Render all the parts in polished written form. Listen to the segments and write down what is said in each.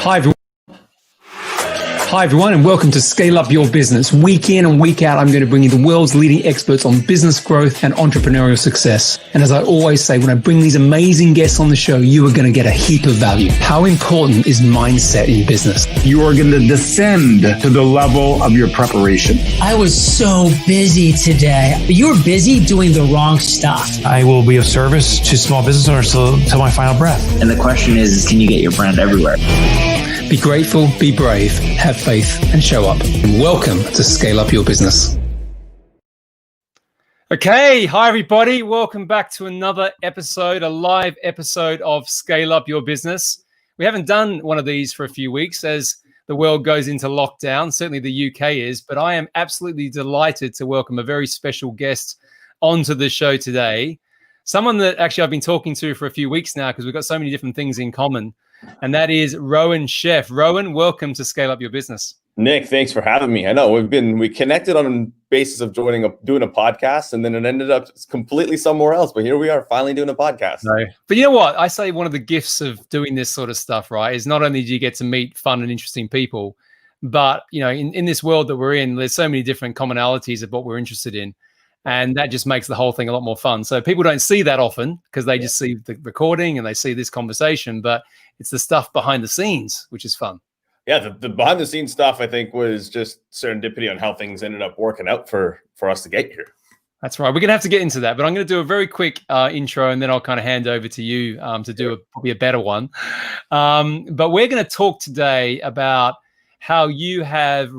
Hi, everyone. Hi, everyone, and welcome to Scale Up Your Business. Week in and week out, I'm going to bring you the world's leading experts on business growth and entrepreneurial success. And as I always say, when I bring these amazing guests on the show, you are going to get a heap of value. How important is mindset in business? You are going to descend to the level of your preparation. I was so busy today. You were busy doing the wrong stuff. I will be of service to small business owners till my final breath. And the question is, can you get your brand everywhere? Be grateful, be brave, have faith, and show up. And welcome to Scale Up Your Business. Okay, hi everybody. Welcome back to another episode, a live episode of Scale Up Your Business. We haven't done one of these for a few weeks as the world goes into lockdown. Certainly the UK is, but I am absolutely delighted to welcome a very special guest onto the show today. Someone that actually I've been talking to for a few weeks now because we've got so many different things in common. And that is Rohan Sheth. Rohan, welcome to Scale Up Your Business. Nick, thanks for having me. I know we connected on the basis of doing a podcast, and then it ended up completely somewhere else. But here we are, finally doing a podcast. No. But you know what? I say one of the gifts of doing this sort of stuff, right, is not only do you get to meet fun and interesting people, but you know, in this world that we're in, there's so many different commonalities of what we're interested in. And that just makes the whole thing a lot more fun. So people don't see that often because they just see the recording and they see this conversation, but it's the stuff behind the scenes, which is fun. Yeah, the behind the scenes stuff, I think, was just serendipity on how things ended up working out for us to get here. That's right. We're going to have to get into that, but I'm going to do a very quick intro and then I'll kind of hand over to you to do probably a better one. But we're going to talk today about how you have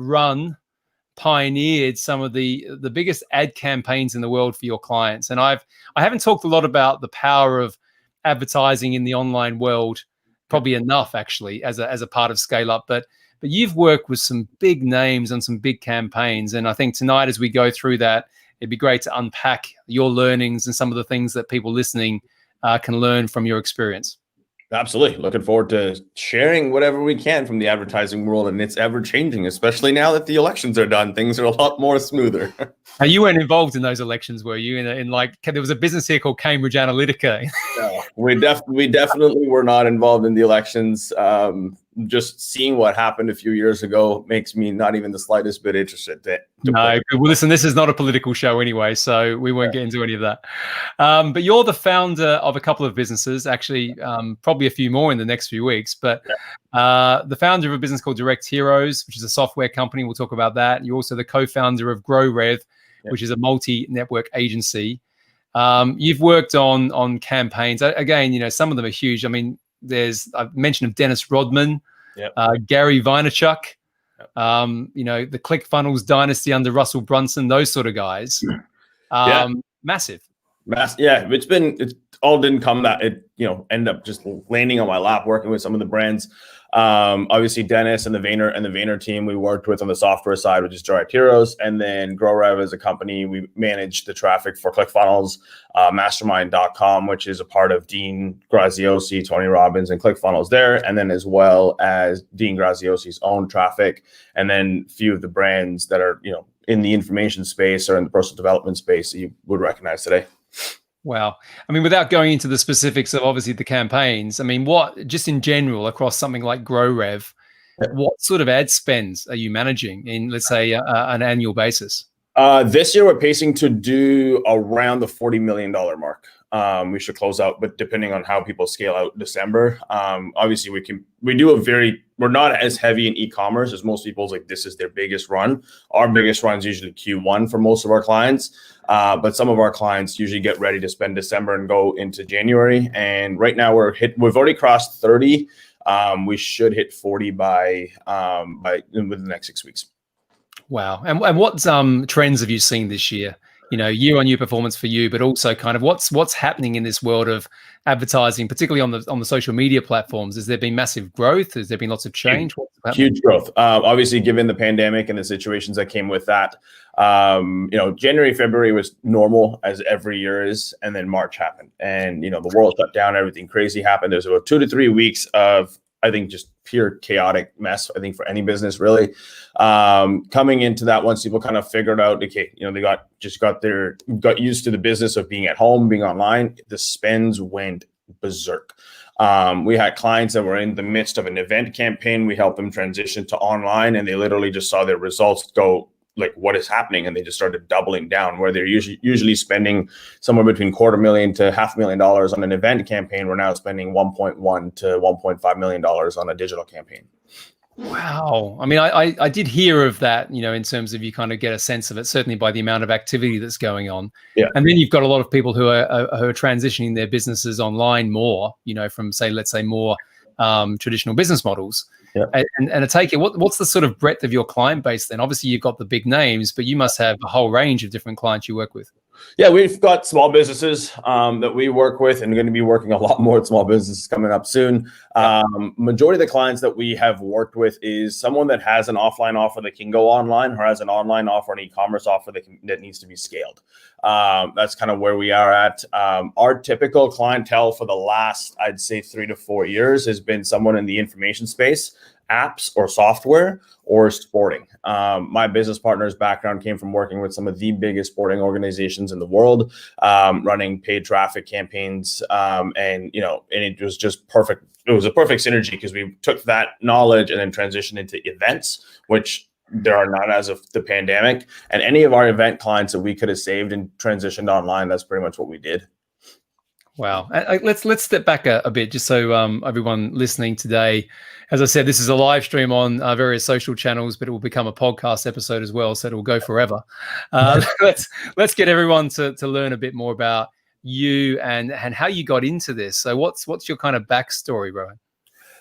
pioneered some of the biggest ad campaigns in the world for your clients. And I haven't talked a lot about the power of advertising in the online world, probably enough actually as a part of Scale Up, but you've worked with some big names on some big campaigns. And I think tonight, as we go through that, it'd be great to unpack your learnings and some of the things that people listening can learn from your experience. Absolutely. Looking forward to sharing whatever we can from the advertising world, and it's ever changing, especially now that the elections are done. Things are a lot more smoother. Now, you weren't involved in those elections, were you? In like, there was a business here called Cambridge Analytica. No, we definitely were not involved in the elections. Just seeing what happened a few years ago makes me not even the slightest bit interested. No, well, listen, this is not a political show anyway, so we won't get into any of that. But you're the founder of a couple of businesses, actually, probably a few more in the next few weeks. But the founder of a business called Direct Heroes, which is a software company. We'll talk about that. You're also the co-founder of GrowRev, which is a multi-network agency. You've worked on campaigns. Again, you know, some of them are huge. I mean, I've mentioned of Dennis Rodman, Gary Vaynerchuk, you know, the ClickFunnels dynasty under Russell Brunson, those sort of guys. Massive. Yeah, it all didn't come that it, you know, end up just landing on my lap working with some of the brands. Obviously Dennis and the Vayner team we worked with on the software side, which is Direct Heroes, and then GrowRev as a company, we manage the traffic for ClickFunnels, mastermind.com, which is a part of Dean Graziosi, Tony Robbins, and ClickFunnels there, and then as well as Dean Graziosi's own traffic, and then a few of the brands that are, you know, in the information space or in the personal development space that you would recognize today. Wow. I mean, without going into the specifics of obviously the campaigns, I mean, what just in general across something like GrowRev, what sort of ad spends are you managing in, let's say, an annual basis? This year, we're pacing to do around the $40 million mark. We should close out, but depending on how people scale out December, obviously we're not as heavy in e-commerce as most people's, like this is their biggest run. Our biggest run is usually Q1 for most of our clients. But some of our clients usually get ready to spend December and go into January. And right now we've already crossed 30. We should hit 40 by within the next 6 weeks. Wow. And what trends have you seen this year? You know, year-on-year performance for you, but also kind of what's happening in this world of advertising, particularly on the social media platforms. Has there been massive growth? Has there been lots of change? Huge growth. Obviously, given the pandemic and the situations that came with that, you know, January, February was normal as every year is, and then March happened, and you know, the world shut down, everything crazy happened. There's about 2 to 3 weeks of, I think, just pure chaotic mess, I think, for any business really. Coming into that, once people kind of figured out, okay, you know, they got used to the business of being at home, being online, the spends went berserk. We had clients that were in the midst of an event campaign. We helped them transition to online, and they literally just saw their results go like, what is happening? And they just started doubling down, where they're usually spending somewhere between $250,000 to $500,000 on an event campaign. We're now spending $1.1 to $1.5 million on a digital campaign. Wow. I mean, I did hear of that, in terms of, you kind of get a sense of it, certainly by the amount of activity that's going on. Yeah. And then you've got a lot of people who are transitioning their businesses online more, from, let's say more traditional business models. Yeah. And I take it, what's the sort of breadth of your client base then? Obviously, you've got the big names, but you must have a whole range of different clients you work with. Yeah, we've got small businesses that we work with, and going to be working a lot more with small businesses coming up soon. Majority of the clients that we have worked with is someone that has an offline offer that can go online, or has an online offer, an e-commerce offer that needs to be scaled. That's kind of where we are at. Our typical clientele for the last, I'd say, 3 to 4 years has been someone in the information space, apps or software, or sporting. My business partner's background came from working with some of the biggest sporting organizations in the world, running paid traffic campaigns, and it was just perfect. It was a perfect synergy because we took that knowledge and then transitioned into events, which there are none as of the pandemic. And any of our event clients that we could have saved and transitioned online, that's pretty much what we did. Wow. Let's step back a bit, just so everyone listening today, as I said, this is a live stream on various social channels, but it will become a podcast episode as well, so it will go forever. Let's get everyone to learn a bit more about you and how you got into this. So what's your kind of backstory, Rohan?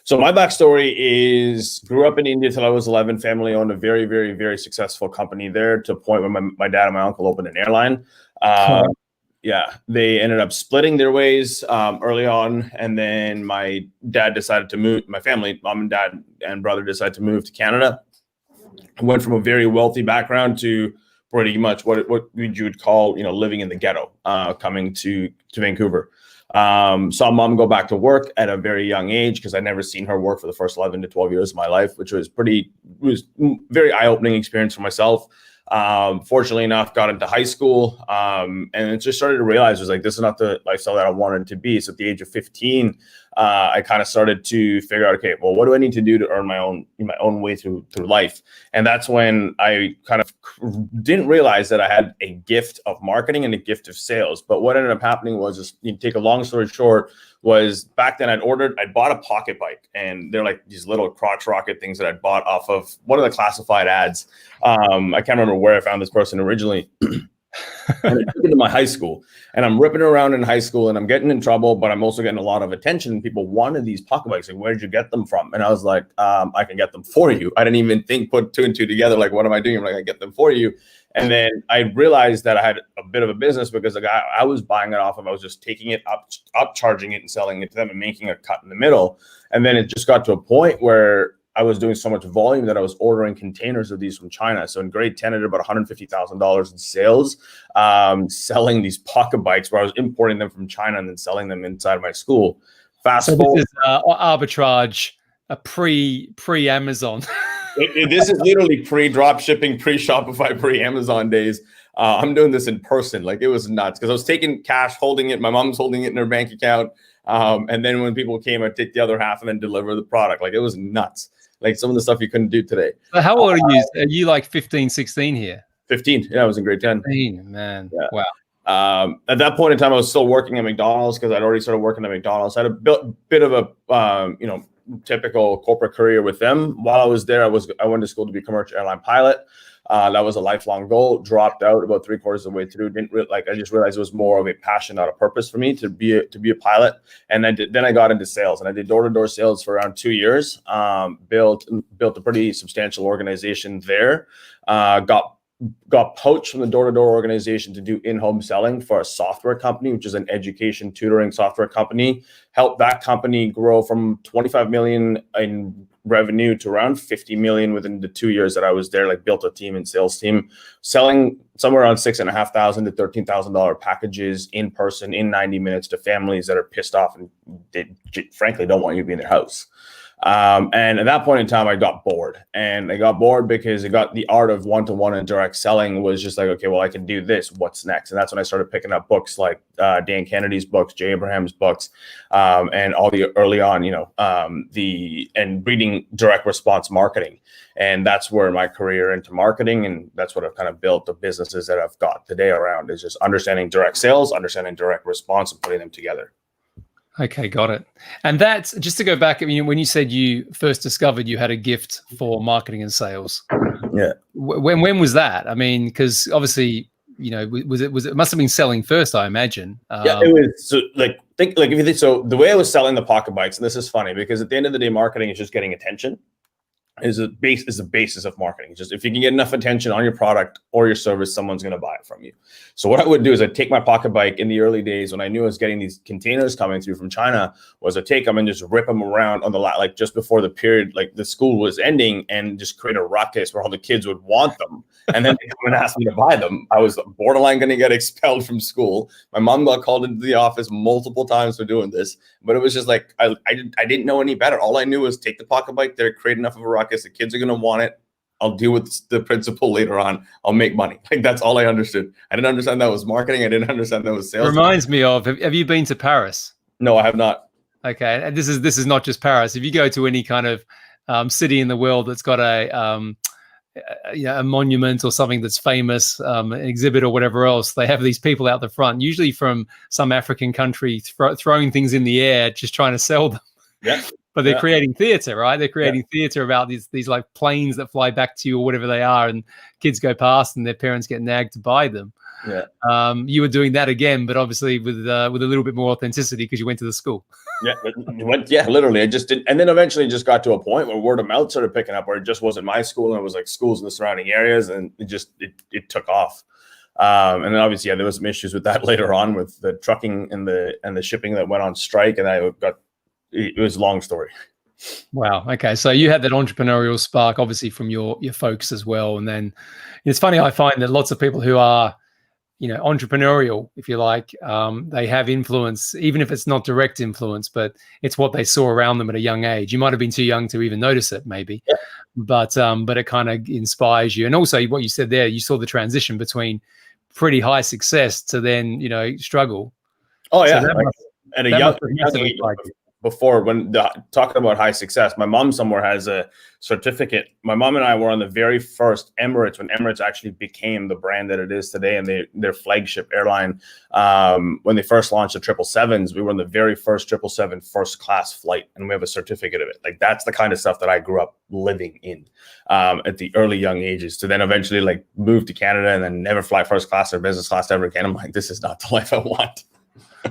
So my backstory is, grew up in India till I was 11. Family owned a very, very, very successful company there, to a point where my dad and my uncle opened an airline. Yeah, they ended up splitting their ways early on. And then my dad decided to move, my family, mom and dad and brother decided to move to Canada. I went from a very wealthy background to pretty much what you would call, living in the ghetto, coming to Vancouver. Saw mom go back to work at a very young age, because I'd never seen her work for the first 11 to 12 years of my life, which was very eye-opening experience for myself. Fortunately enough, got into high school, and it just started to realize, was like, this is not the lifestyle that I wanted to be. So at the age of 15, I kind of started to figure out, okay, well, what do I need to do to earn my own way through life? And that's when I kind of didn't realize that I had a gift of marketing and a gift of sales. But what ended up happening was, just, you take a long story short, was back then I'd bought a pocket bike, and they're like these little crotch rocket things that I'd bought off of one of the classified ads. I can't remember where I found this person originally. And I took it to my high school, and I'm ripping around in high school, and I'm getting in trouble, but I'm also getting a lot of attention. People wanted these pocket bikes. Like, where'd you get them from? And I was like, I can get them for you. I didn't even put 2 and 2 together. Like, what am I doing? I'm like, I get them for you. And then I realized that I had a bit of a business, because the guy I was buying it off of, I was just taking it up, charging it and selling it to them and making a cut in the middle. And then it just got to a point where I was doing so much volume that I was ordering containers of these from China. So in grade 10, I did about $150,000 in sales, selling these pocket bikes, where I was importing them from China and then selling them inside of my school. Fast forward. This is arbitrage, a pre-Amazon. This is literally pre-drop shipping, pre-Shopify, pre-Amazon days. I'm doing this in person. Like, it was nuts, because I was taking cash, holding it. My mom's holding it in her bank account. And then when people came, I'd take the other half and then deliver the product. Like, it was nuts. Like, some of the stuff you couldn't do today. So how old are you? Are you like 15, 16 here? 15. Yeah, I was in grade 10. 15, man. Yeah. Wow. At that point in time, I was still working at McDonald's, because I'd already started working at McDonald's. I had a bit of a, typical corporate career with them. While I was there, I went to school to be a commercial airline pilot. That was a lifelong goal. Dropped out about 3/4 of the way through. I just realized it was more of a passion, not a purpose for me to be a pilot. And then I got into sales, and I did door-to-door sales for around 2 years. Built a pretty substantial organization there. Got poached from the door-to-door organization to do in-home selling for a software company, which is an education tutoring software company. Helped that company grow from 25 million in revenue to around 50 million within the 2 years that I was there. Like, built a team and sales team, selling somewhere around $6,500 to $13,000 packages in person in 90 minutes to families that are pissed off and they frankly don't want you to be in their house. And at that point in time, I got bored, because the art of one-to-one and direct selling was just like, okay, well, I can do this. What's next? And that's when I started picking up books like Dan Kennedy's books, Jay Abraham's books, and all the early on, and breeding direct response marketing. And that's where my career into marketing, and that's what I've kind of built the businesses that I've got today around, is just understanding direct sales, understanding direct response, and putting them together. Okay, got it. And that's just to go back. I mean, when you said you first discovered you had a gift for marketing and sales, Yeah. When was that? I mean, because obviously, was it must have been selling first, I imagine. Yeah, it was. So if you think, so the way I was selling the pocket bikes, and this is funny because at the end of the day, marketing is just getting attention. Is the basis of marketing. Just if you can get enough attention on your product or your service, someone's going to buy it from you. So what I would do is I'd take my pocket bike in the early days when I knew I was getting these containers coming through from China, was I'd take them and just rip them around on the lot, like just before the period, like the school was ending, and just create a ruckus where all the kids would want them. And then they come and ask me to buy them. I was borderline going to get expelled from school. My mom got called into the office multiple times for doing this, but it was just like, I didn't know any better. All I knew was take the pocket bike there, create enough of a ruckus. The kids are going to want it. I'll deal with the principal later on. I'll make money. Like, that's all I understood. I didn't understand that was marketing. I didn't understand that was sales. Reminds me of, have you been to Paris? No, I have not. Okay. And this is not just Paris. If you go to any kind of city in the world that's got a monument or something that's famous, an exhibit or whatever else, they have these people out the front, usually from some African country, throwing things in the air, just trying to sell them. Yeah. But they're creating theater, right? They're creating theater about these like planes that fly back to you or whatever they are, and kids go past and their parents get nagged to buy them. Yeah. You were doing that again, but obviously with a little bit more authenticity because you went to the school. Yeah, literally. I just did, and then eventually just got to a point where word of mouth started picking up, where it just wasn't my school, and it was like schools in the surrounding areas, and it took off. And then obviously, there was some issues with that later on with the trucking and the shipping that went on strike, and it was a long story. Wow. Okay. So you had that entrepreneurial spark, obviously, from your folks as well. And then it's funny, I find that lots of people who are, entrepreneurial, if you like, they have influence, even if it's not direct influence, but it's what they saw around them at a young age. You might have been too young to even notice it, maybe, but it kind of inspires you. And also what you said there, you saw the transition between pretty high success to then, struggle. Oh yeah. So at a young age, before, when talking about high success, my mom somewhere has a certificate. My mom and I were on the very first Emirates, when Emirates actually became the brand that it is today, and their flagship airline. When they first launched the 777s, we were on the very first 777 first class flight, and we have a certificate of it. Like, that's the kind of stuff that I grew up living in at the early young ages. To then eventually move to Canada and then never fly first class or business class ever again. I'm like, this is not the life I want.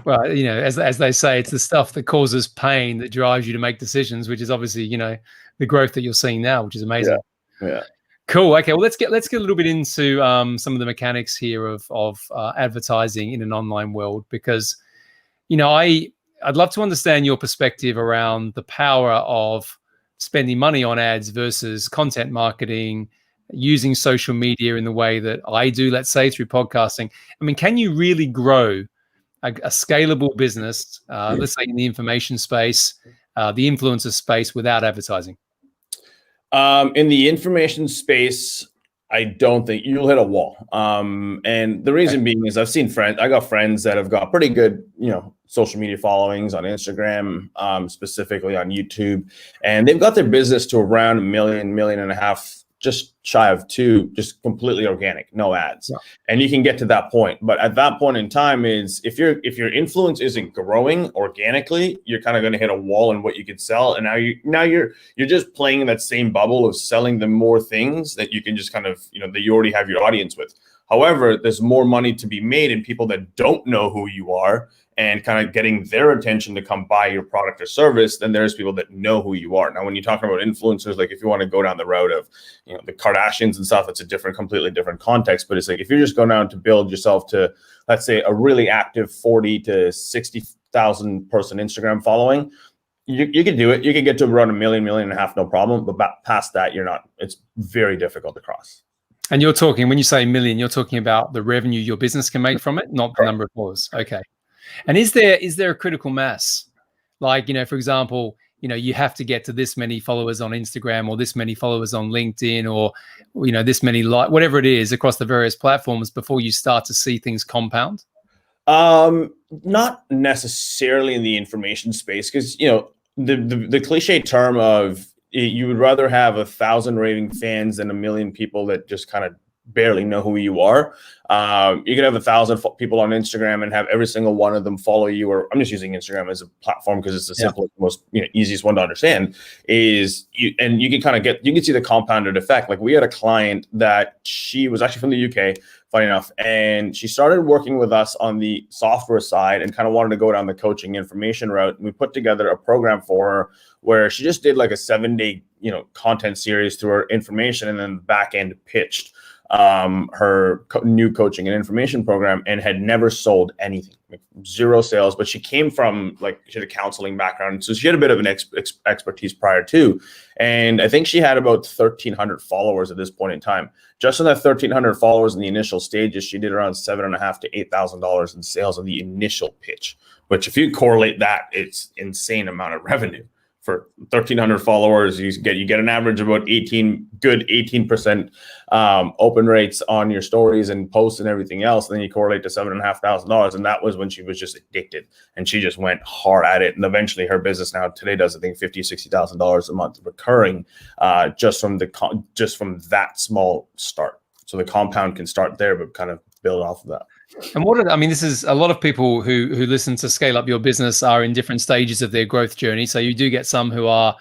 Well, as they say, it's the stuff that causes pain that drives you to make decisions, which is obviously, the growth that you're seeing now, which is amazing. Yeah. Cool. Okay. Well, let's get a little bit into some of the mechanics here of advertising in an online world, because, I'd love to understand your perspective around the power of spending money on ads versus content marketing, using social media in the way that I do, let's say through podcasting. I mean, can you really grow a scalable business, let's say in the information space, the influencer space, without advertising? In the information space, I don't think you'll hit a wall. And the reason being is I got friends that have got pretty good, social media followings on Instagram, specifically on YouTube, and they've got their business to around 1 million, 1.5 million, just shy of 2, just completely organic, no ads. Yeah. And you can get to that point. But at that point in time is if your influence isn't growing organically, you're kind of going to hit a wall in what you could sell. And now you're just playing in that same bubble of selling them more things that you can just kind of, that you already have your audience with. However, there's more money to be made in people that don't know who you are and kind of getting their attention to come buy your product or service than there's people that know who you are. Now, when you're talking about influencers, like if you want to go down the route of, the Kardashians and stuff, it's a completely different context. But it's like, if you're just going down to build yourself to, let's say, a really active 40 to 60,000 person Instagram following, you can do it. You can get to around 1 million, 1.5 million, no problem. But past that, it's very difficult to cross. And you're talking, when you say million, you're talking about the revenue your business can make from it, not the number of followers. Okay. And is there a critical mass? Like, for example, you have to get to this many followers on Instagram, or this many followers on LinkedIn, or, this many whatever it is across the various platforms before you start to see things compound? Not necessarily in the information space, because the cliche term of you would rather have 1,000 raving fans than 1,000,000 people that just kind of barely know who you are. You could have 1,000 people on Instagram and have every single one of them follow you. Or I'm just using Instagram as a platform because it's the simplest, most easiest one to understand. And you can kind of you can see the compounded effect. Like, we had a client that she was actually from the UK, funny enough, and she started working with us on the software side and kind of wanted to go down the coaching information route. And we put together a program for her where she just did like a 7-day content series through her information, and then back end pitched her new coaching and information program, and had never sold anything, like zero sales. But she came from, like, she had a counseling background, so she had a bit of an expertise prior to. And I think she had about 1,300 followers at this point in time. Just on that 1,300 followers in the initial stages, she did around $7,500 to $8,000 in sales on the initial pitch. Which, if you correlate that, it's insane amount of revenue. For 1,300 followers, you get an average of about 18% open rates on your stories and posts and everything else. And then you correlate to $7,500, and that was when she was just addicted, and she just went hard at it. And eventually, her business now today does, I think, $50,000-$60,000 a month recurring, just from that small start. So the compound can start there, but kind of build off of that. And this is a lot of people who listen to Scale Up Your Business are in different stages of their growth journey. So you do get some who are,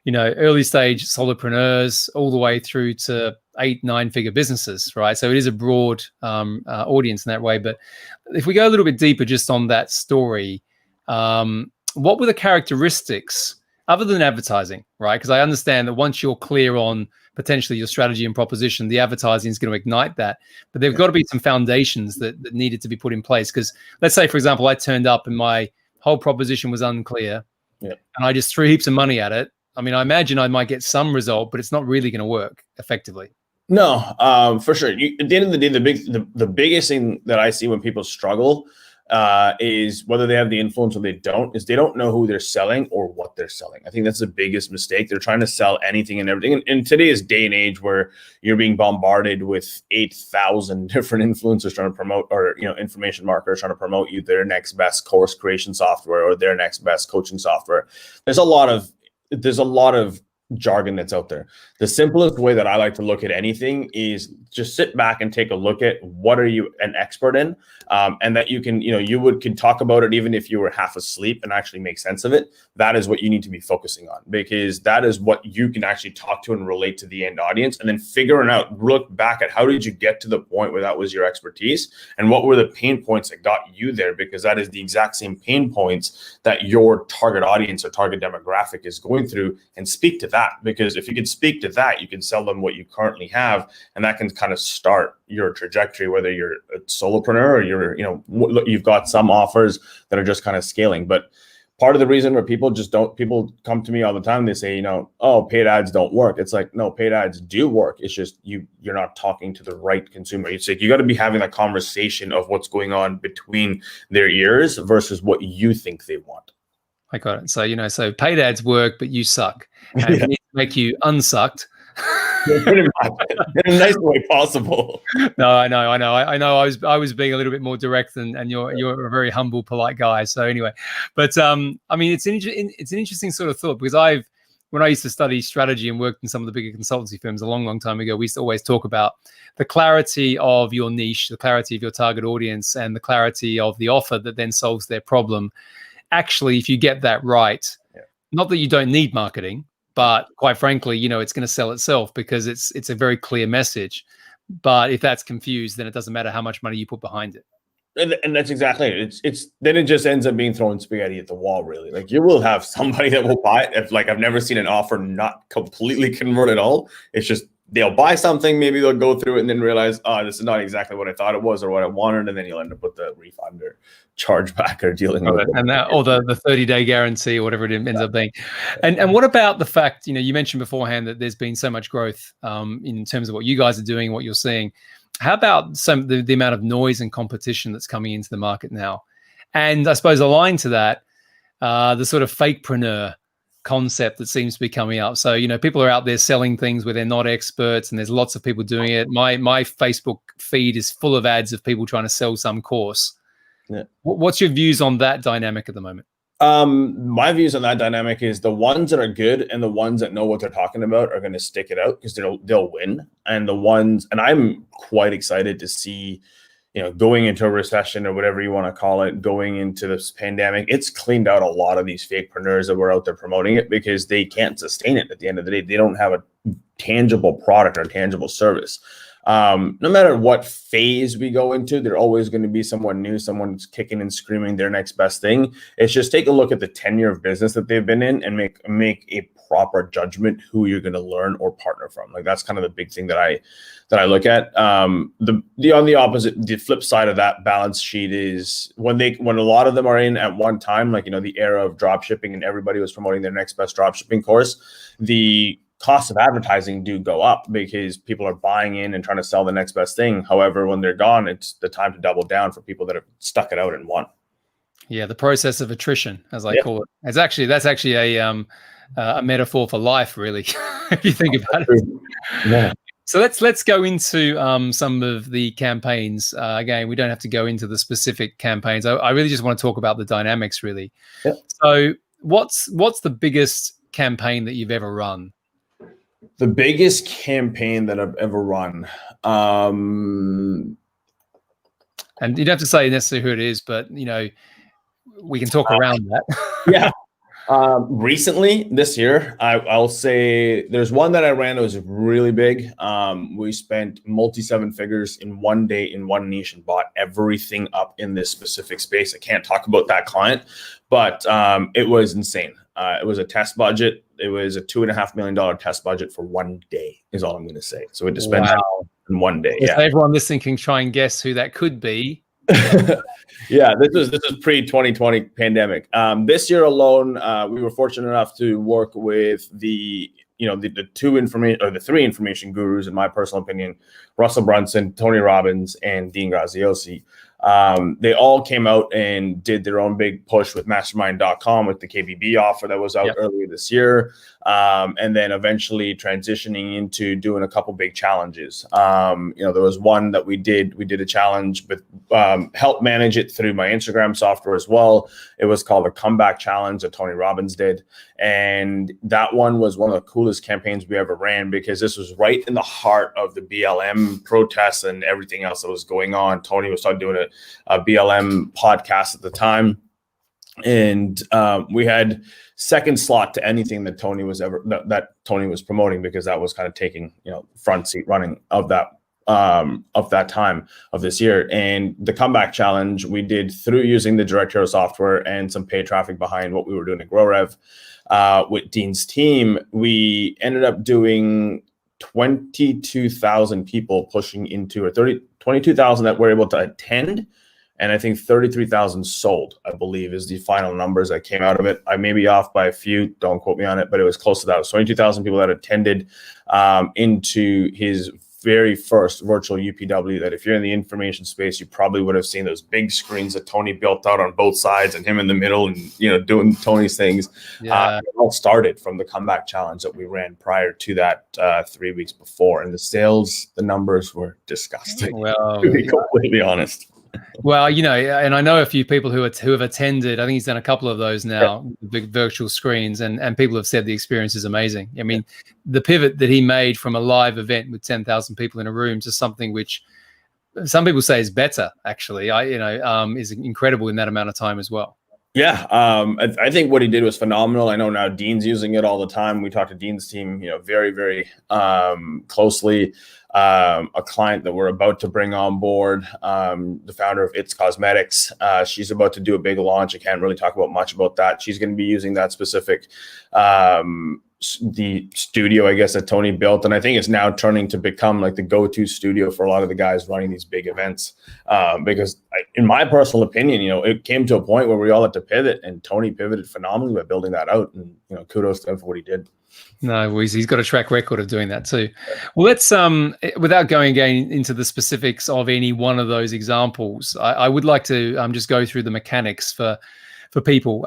early stage solopreneurs all the way through to 8-9 figure businesses, right? So it is a broad audience in that way. But if we go a little bit deeper just on that story, what were the characteristics other than advertising, right? Because I understand that once you're clear on potentially your strategy and proposition, the advertising is going to ignite that. But there've got to be some foundations that needed to be put in place. Because let's say, for example, I turned up and my whole proposition was unclear, and I just threw heaps of money at it. I imagine I might get some result, but it's not really going to work effectively. No, for sure. At the end of the day, the biggest thing that I see when people struggle is whether they have the influence or they don't, is they don't know who they're selling or what they're selling. I think that's the biggest mistake. They're trying to sell anything and everything. And in today's day and age where you're being bombarded with 8,000 different influencers trying to promote, or information marketers trying to promote you their next best course creation software or their next best coaching software, there's a lot of jargon that's out there. The simplest way that I like to look at anything is just sit back and take a look at what are you an expert in, and that you can, can talk about it even if you were half asleep and actually make sense of it. That is what you need to be focusing on, because that is what you can actually talk to and relate to the end audience, and then figuring out, look back at how did you get to the point where that was your expertise and what were the pain points that got you there, because that is the exact same pain points that your target audience or target demographic is going through, and speak to that. Because if you can speak to that, you can sell them what you currently have, and that can kind of start your trajectory, whether you're a solopreneur or you've got some offers that are just kind of scaling. But part of the reason where people come to me all the time, they say, oh, paid ads don't work. It's like, no, paid ads do work. It's just you're not talking to the right consumer. It's like you got to be having that conversation of what's going on between their ears versus what you think they want. I got it. So, so paid ads work, but you suck. And we need to make you unsucked. Pretty much. In a nice way possible. No, I know. I was being a little bit more direct, and you're a very humble, polite guy. So anyway, but it's an interesting sort of thought, because when I used to study strategy and worked in some of the bigger consultancy firms a long, long time ago, we used to always talk about the clarity of your niche, the clarity of your target audience, and the clarity of the offer that then solves their problem. Actually, if you get that right, not that you don't need marketing, but quite frankly, it's going to sell itself because it's a very clear message. But if that's confused, then it doesn't matter how much money you put behind it. And that's exactly it. It's then it just ends up being throwing spaghetti at the wall, really. Like, you will have somebody that will buy it. If, like, I've never seen an offer not completely convert at all. It's just they'll buy something, maybe they'll go through it and then realize, oh, this is not exactly what I thought it was or what I wanted, and then you'll end up with the refund or chargeback or dealing with it. And that, or the 30-day guarantee or whatever it ends up being. And what about the fact, you mentioned beforehand that there's been so much growth in terms of what you guys are doing, what you're seeing. How about the amount of noise and competition that's coming into the market now? And I suppose aligned to that, the sort of fakepreneur concept that seems to be coming up. So, people are out there selling things where they're not experts, and there's lots of people doing it. My Facebook feed is full of ads of people trying to sell some course. Yeah. What's your views on that dynamic at the moment? My views on that dynamic is the ones that are good and the ones that know what they're talking about are going to stick it out because they'll win. And I'm quite excited to see, going into a recession or whatever you want to call it, going into this pandemic, it's cleaned out a lot of these fakepreneurs that were out there promoting it because they can't sustain it at the end of the day. They don't have a tangible product or tangible service. No matter what phase we go into, there's always going to be someone new, someone's kicking and screaming their next best thing. It's just take a look at the tenure of business that they've been in and make a proper judgment who you're going to learn or partner from. Like that's kind of the big thing that I look at. On the opposite, the flip side of that balance sheet is when a lot of them are in at one time, like the era of drop shipping and everybody was promoting their next best drop shipping course, the costs of advertising do go up because people are buying in and trying to sell the next best thing. However, when they're gone, it's the time to double down for people that have stuck it out and won. Yeah, the process of attrition, as I call it. That's actually a metaphor for life, really, if you think about it. Yeah. So let's go into some of the campaigns. Again, we don't have to go into the specific campaigns. I really just want to talk about the dynamics, really. Yep. So what's the biggest campaign that you've ever run? The biggest campaign that I've ever run. And you don't have to say necessarily who it is, but we can talk around that. Yeah. Recently this year, I'll say there's one that I ran that was really big. We spent multi-seven figures in one day in one niche and bought everything up in this specific space. I can't talk about that client, but it was insane. It was a test budget. It was a $2.5 million test budget for one day is all I'm going to say. So we had to spend that in one day. So everyone listening can try and guess who that could be. Yeah, this is pre-2020 pandemic. This year alone, we were fortunate enough to work with the three information gurus, in my personal opinion, Russell Brunson, Tony Robbins, and Dean Graziosi. They all came out and did their own big push with mastermind.com with the KBB offer that was out earlier this year. And then eventually transitioning into doing a couple big challenges. There was one that we did a challenge with help manage it through my Instagram software as well. It was called a comeback challenge that Tony Robbins did. And that one was one of the coolest campaigns we ever ran because this was right in the heart of the BLM protests and everything else that was going on. Tony was doing a BLM podcast at the time. And we had second slot to anything that Tony was promoting because that was kind of taking front seat running of that time of this year. And the comeback challenge we did through using the direct hero software and some paid traffic behind what we were doing at GrowRev with Dean's team. We ended up doing 22,000 people pushing into, or 22,000 that were able to attend. And I think 33,000 sold, I believe, is the final numbers that came out of it. I may be off by a few, don't quote me on it, but it was close to that. It was 22,000 people that attended into his very first virtual UPW. That if you're in the information space, you probably would have seen those big screens that Tony built out on both sides and him in the middle and, doing Tony's things. Yeah. It all started from the comeback challenge that we ran prior to that 3 weeks before. And the numbers were disgusting, well, to be completely honest. Well, and I know a few people who have attended. I think he's done a couple of those now, big virtual screens, and people have said the experience is amazing. I mean, the pivot that he made from a live event with 10,000 people in a room to something which some people say is better, actually, is incredible in that amount of time as well. Yeah, I think what he did was phenomenal. I know now Dean's using it all the time. We talked to Dean's team, very, very closely. A client that we're about to bring on board, the founder of It's Cosmetics. She's about to do a big launch. I can't really talk about much about that. She's going to be using that specific the studio, I guess, that Tony built. And I think it's now turning to become like the go-to studio for a lot of the guys running these big events. Because in my personal opinion, it came to a point where we all had to pivot, and Tony pivoted phenomenally by building that out. And, kudos to him for what he did. No, he's got a track record of doing that too. Well, let's without going again into the specifics of any one of those examples, I would like to just go through the mechanics for people.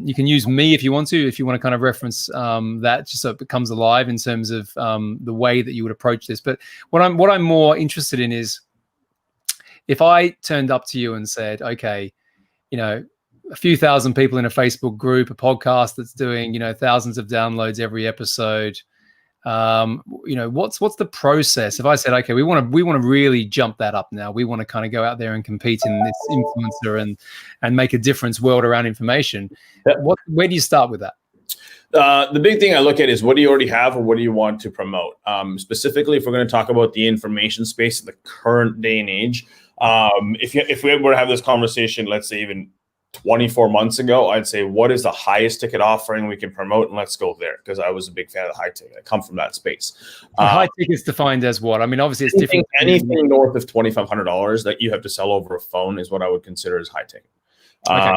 You can use me if you want to kind of reference that just so it becomes alive in terms of the way that you would approach this. But what I'm more interested in is if I turned up to you and said, okay, a few thousand people in a Facebook group, a podcast that's doing, thousands of downloads every episode. What's the process? If I said, okay, we want to really jump that up now, we want to kind of go out there and compete in this influencer and make a difference world around information. Yep. Where do you start with that? The big thing I look at is what do you already have or what do you want to promote? Specifically, if we're going to talk about the information space in the current day and age, if we were to have this conversation, let's say even 24 months ago, I'd say, what is the highest ticket offering we can promote? And let's go there, because I was a big fan of the high ticket. I come from that space. High tickets defined as what? I mean, obviously it's different. Anything north of $2,500 that you have to sell over a phone is what I would consider as high ticket. Okay.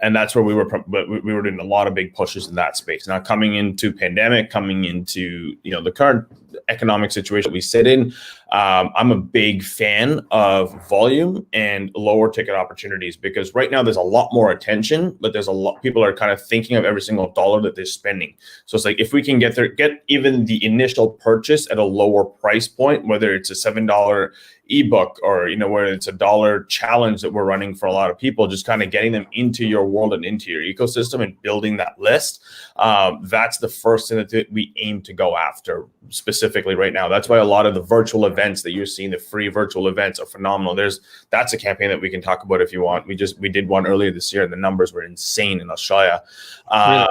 And that's where we were doing a lot of big pushes in that space. Now, coming into pandemic, coming into the current economic situation we sit in, I'm a big fan of volume and lower ticket opportunities, because right now there's a lot more attention, but there's a lot people are kind of thinking of every single dollar that they're spending. So it's like, if we can get even the initial purchase at a lower price point, whether it's a $7 ebook or whether it's $1 challenge that we're running for a lot of people, just kind of getting them into your world and into your ecosystem and building that list. That's the first thing that we aim to go after specifically right now. That's why a lot of the virtual events that you're seeing, the free virtual events, are phenomenal. That's a campaign that we can talk about if you want. We did one earlier this year, and the numbers were insane in Australia. Really?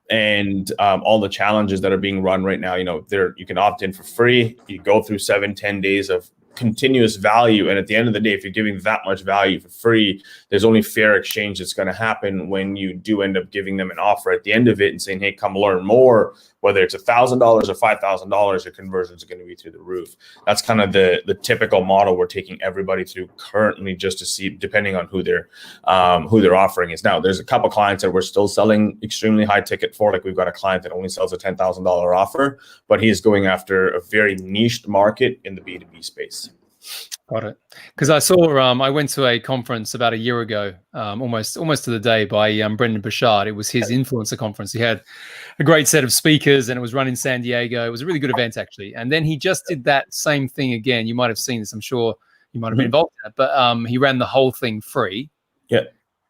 And all the challenges that are being run right now, you can opt in for free. You go through 7-10 days of continuous value, and at the end of the day, if you're giving that much value for free, there's only fair exchange that's going to happen when you do end up giving them an offer at the end of it and saying, hey, come learn more. Whether it's $1,000 or $5,000, your conversions are going to be through the roof. That's kind of the typical model we're taking everybody through currently, just to see, depending on who their offering is. Now, there's a couple clients that we're still selling extremely high ticket for. Like, we've got a client that only sells a $10,000 offer, but he is going after a very niched market in the B2B space. Got it. Because I saw, I went to a conference about a year ago, almost to the day, by Brendan Burchard. It was his influencer conference. He had a great set of speakers, and it was run in San Diego. It was a really good event, actually. And then he just did that same thing again. You might have seen this. I'm sure you might have been involved in that. But he ran the whole thing free. Yeah.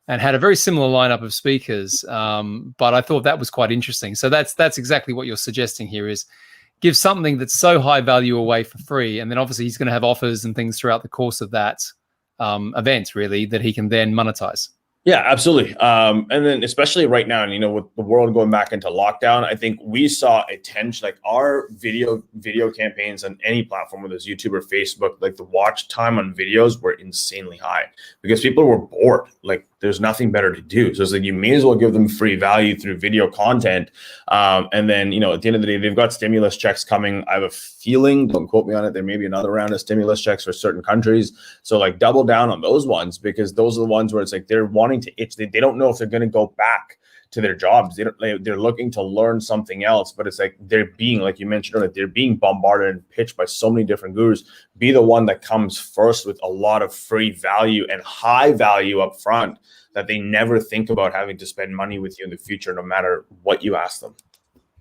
And had a very similar lineup of speakers. But I thought that was quite interesting. So that's exactly what you're suggesting here, is give something that's so high value away for free. And then obviously he's going to have offers and things throughout the course of that event, really, that he can then monetize. Yeah, absolutely. And then especially right now, and with the world going back into lockdown, I think we saw a tension, like our video campaigns on any platform, whether it's YouTube or Facebook, like the watch time on videos were insanely high because people were bored. Like, there's nothing better to do. So it's like, you may as well give them free value through video content. And then, at the end of the day, they've got stimulus checks coming. I have a feeling, don't quote me on it, there may be another round of stimulus checks for certain countries. So like, double down on those ones, because those are the ones where it's like they're wanting to itch. They don't know if they're going to go back to their jobs. They're looking to learn something else, but it's like they're being, like you mentioned earlier, they're being bombarded and pitched by so many different gurus. Be the one that comes first with a lot of free value and high value up front, that they never think about having to spend money with you in the future, no matter what you ask them.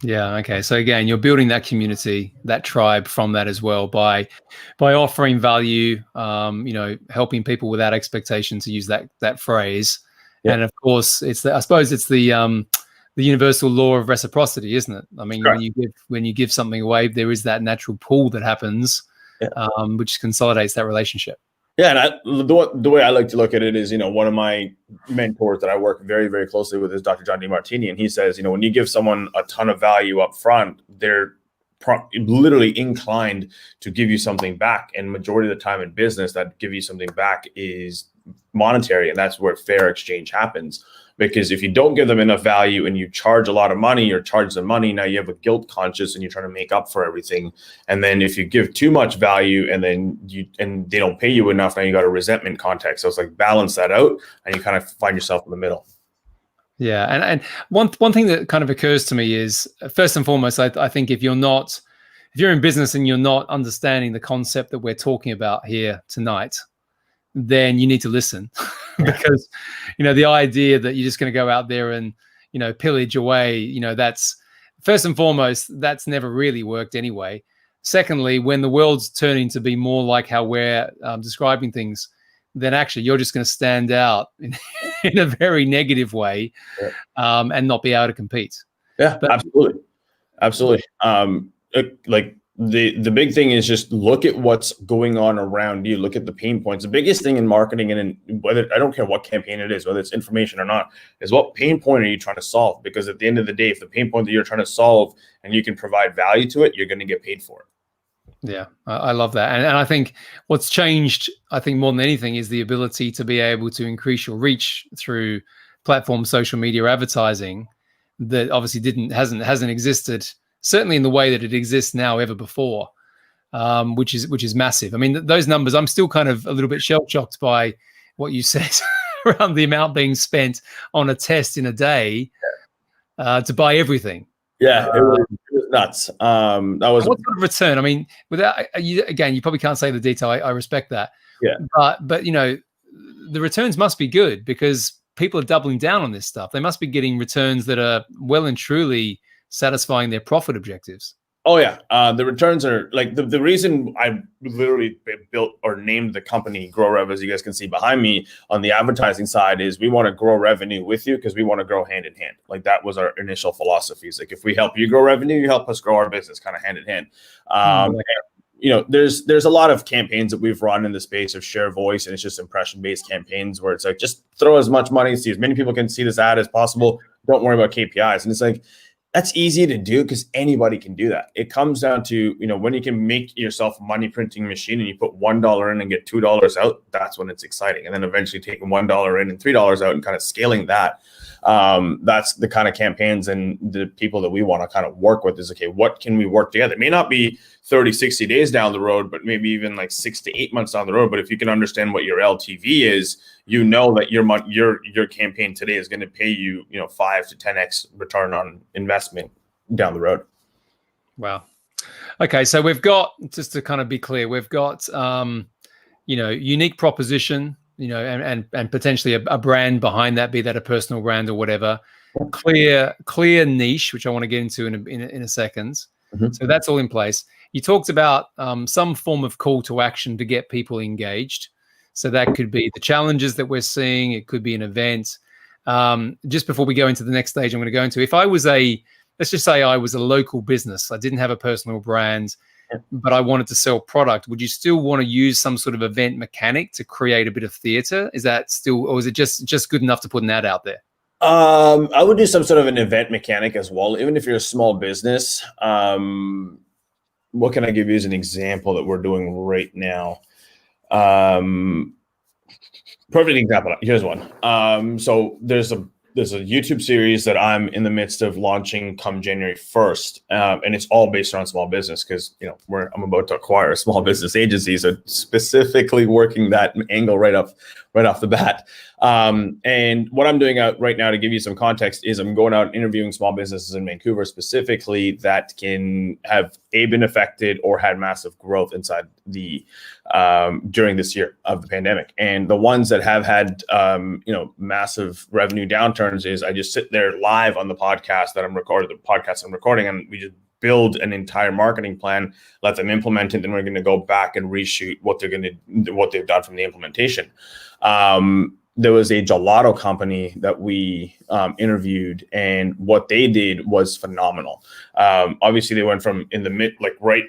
Yeah. Okay. So again, you're building that community, that tribe from that as well, by offering value, helping people without expectation, to use that phrase. Yeah. And of course, I suppose it's the universal law of reciprocity, isn't it? I mean, sure. when you give something away, there is that natural pull that happens, which consolidates that relationship. Yeah, and the way I like to look at it is, one of my mentors that I work very, very closely with is Dr. John DeMartini, and he says, when you give someone a ton of value up front, they're literally inclined to give you something back. And majority of the time in business, that give you something back is monetary, and that's where fair exchange happens. Because if you don't give them enough value and you charge a lot of money or charge them money, now you have a guilt conscious and you're trying to make up for everything. And then if you give too much value and then they don't pay you enough, now you got a resentment context. So it's like, balance that out, and you kind of find yourself in the middle. Yeah, and one thing that kind of occurs to me is, first and foremost, I think if you're in business and you're not understanding the concept that we're talking about here tonight, then you need to listen. Because the idea that you're just going to go out there and pillage away, that's, first and foremost, that's never really worked anyway. Secondly, when the world's turning to be more like how we're describing things, then actually you're just going to stand out in a very negative way, and not be able to compete. Yeah, But absolutely. Like the big thing is just look at what's going on around you. Look at the pain points. The biggest thing in marketing, and in whether, I don't care what campaign it is, whether it's information or not, is what pain point are you trying to solve? Because at the end of the day, if the pain point that you're trying to solve and you can provide value to it, you're going to get paid for it. yeah, I love that. And I think what's changed, I think more than anything, is the ability to be able to increase your reach through platform social media advertising that obviously hasn't existed, certainly in the way that it exists now, ever before, which is massive. I mean, those numbers, I'm still kind of a little bit shell-shocked by what you said around the amount being spent on a test in a day to buy everything. Yeah, it was nuts. That was what sort of return? I mean, without you probably can't say the detail. I respect that. Yeah, but you know, the returns must be good because people are doubling down on this stuff. They must be getting returns that are well and truly satisfying their profit objectives. Oh yeah, the returns are like the reason I literally built or named the company Grow Rev, as you guys can see behind me on the advertising side, is we want to grow revenue with you because we want to grow hand in hand. Like that was our initial philosophies. Like if we help you grow revenue, you help us grow our business, kind of hand in hand. You know, there's a lot of campaigns that we've run in the space of share voice, and it's just impression-based campaigns where it's like just throw as much money, see as many people can see this ad as possible. Don't worry about KPIs, and it's like, that's easy to do because anybody can do that. It comes down to, you know, when you can make yourself a money printing machine and you put $1 in and get $2 out, that's when it's exciting. And then eventually taking $1 in and $3 out and kind of scaling that. That's the kind of campaigns and the people that we want to kind of work with is, okay, what can we work together? It may not be 30, 60 days down the road, but maybe even like 6 to 8 months down the road. But if you can understand what your LTV is, you know that your campaign today is going to pay you, 5 to 10x return on investment down the road. Wow. Okay, so we've got, just to kind of be clear, we've got unique proposition, and potentially a brand behind that, be that a personal brand or whatever. Clear niche, which I want to get into in a second. Mm-hmm. So that's all in place. You talked about some form of call to action to get people engaged. So that could be the challenges that we're seeing. It could be an event. Just before we go into the next stage, I'm going to go into, if I was let's just say I was a local business, I didn't have a personal brand, but I wanted to sell product, would you still want to use some sort of event mechanic to create a bit of theater? Is that still, or is it just good enough to put an ad out there? I would do some sort of an event mechanic as well, even if you're a small business. What can I give you as an example that we're doing right now? Perfect example. Here's one. So there's a YouTube series that I'm in the midst of launching come January 1st. And it's all based around small business because, I'm about to acquire a small business agency. So specifically working that angle right off the bat. And what I'm doing out right now, to give you some context, is I'm going out and interviewing small businesses in Vancouver specifically that can have been affected or had massive growth inside the during this year of the pandemic. And the ones that have had massive revenue downturns is I just sit there live on the podcast that I'm recording, and we just build an entire marketing plan, let them implement it, and we're going to go back and reshoot what they've done from the implementation. There was a gelato company that we interviewed, and what they did was phenomenal. Obviously, they went from in the mid,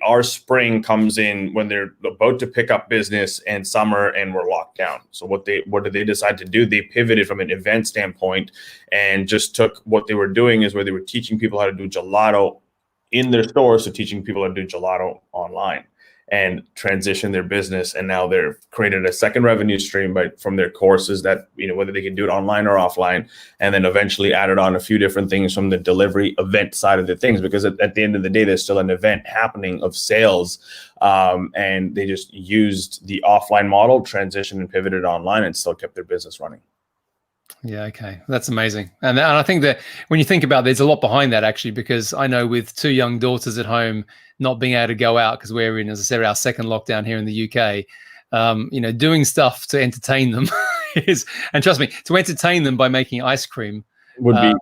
our spring comes in when they're about to pick up business, and summer, and we're locked down. So what did they decide to do? They pivoted from an event standpoint and just took what they were doing is where they were teaching people how to do gelato in their stores, so teaching people how to do gelato online, and transition their business. And now they're created a second revenue stream from their courses that, whether they can do it online or offline, and then eventually added on a few different things from the delivery event side of the things, because at the end of the day, there's still an event happening of sales. And they just used the offline model, transitioned and pivoted online, and still kept their business running. Yeah, okay. That's amazing. And I think that when you think about it, there's a lot behind that, actually, because I know with 2 young daughters at home, not being able to go out because we're in, as I said, our second lockdown here in the UK, doing stuff to entertain them and trust me, to entertain them by making ice cream would be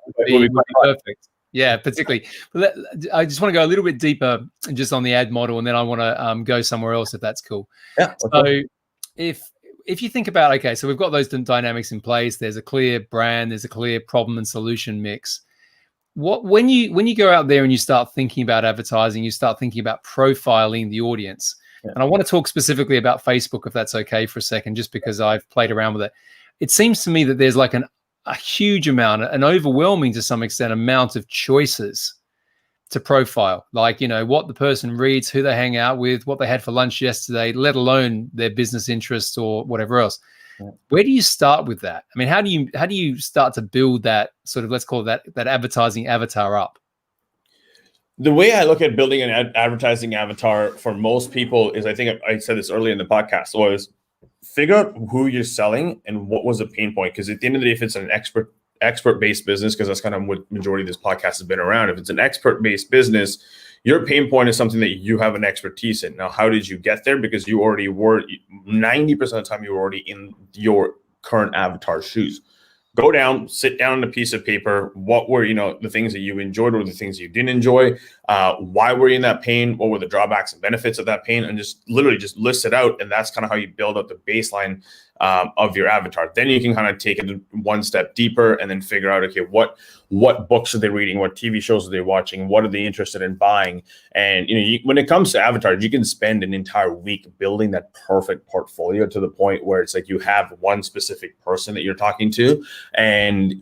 perfect. Yeah, particularly. But I just want to go a little bit deeper just on the ad model, and then I want to go somewhere else if that's cool. Yeah. So if if you think about, okay, so we've got those dynamics in place. There's a clear brand, there's a clear problem and solution mix. When you go out there and you start thinking about advertising, you start thinking about profiling the audience. Yeah. And I want to talk specifically about Facebook, if that's okay for a second, just because I've played around with it. It seems to me that there's like a huge amount, an overwhelming to some extent amount of choices to profile, like, what the person reads, who they hang out with, what they had for lunch yesterday, let alone their business interests or whatever else. Yeah. Where do you start with that? I mean, how do you start to build that sort of, let's call it that advertising avatar up? The way I look at building an advertising avatar for most people is, I think I said this earlier in the podcast, was figure out who you're selling and what was the pain point. Because at the end of the day, if it's an expert-based business, because that's kind of what majority of this podcast has been around. If it's an expert-based business, your pain point is something that you have an expertise in. Now, how did you get there? Because you already were, 90% of the time, you were already in your current avatar shoes. Go down, sit down on a piece of paper. What were, the things that you enjoyed or the things you didn't enjoy? Why were you in that pain? What were the drawbacks and benefits of that pain? And just literally just list it out. And that's kind of how you build up the baseline of your avatar. Then you can kind of take it one step deeper and then figure out, okay, what books are they reading? What TV shows are they watching? What are they interested in buying? And, when it comes to avatars, you can spend an entire week building that perfect portfolio to the point where it's like you have one specific person that you're talking to.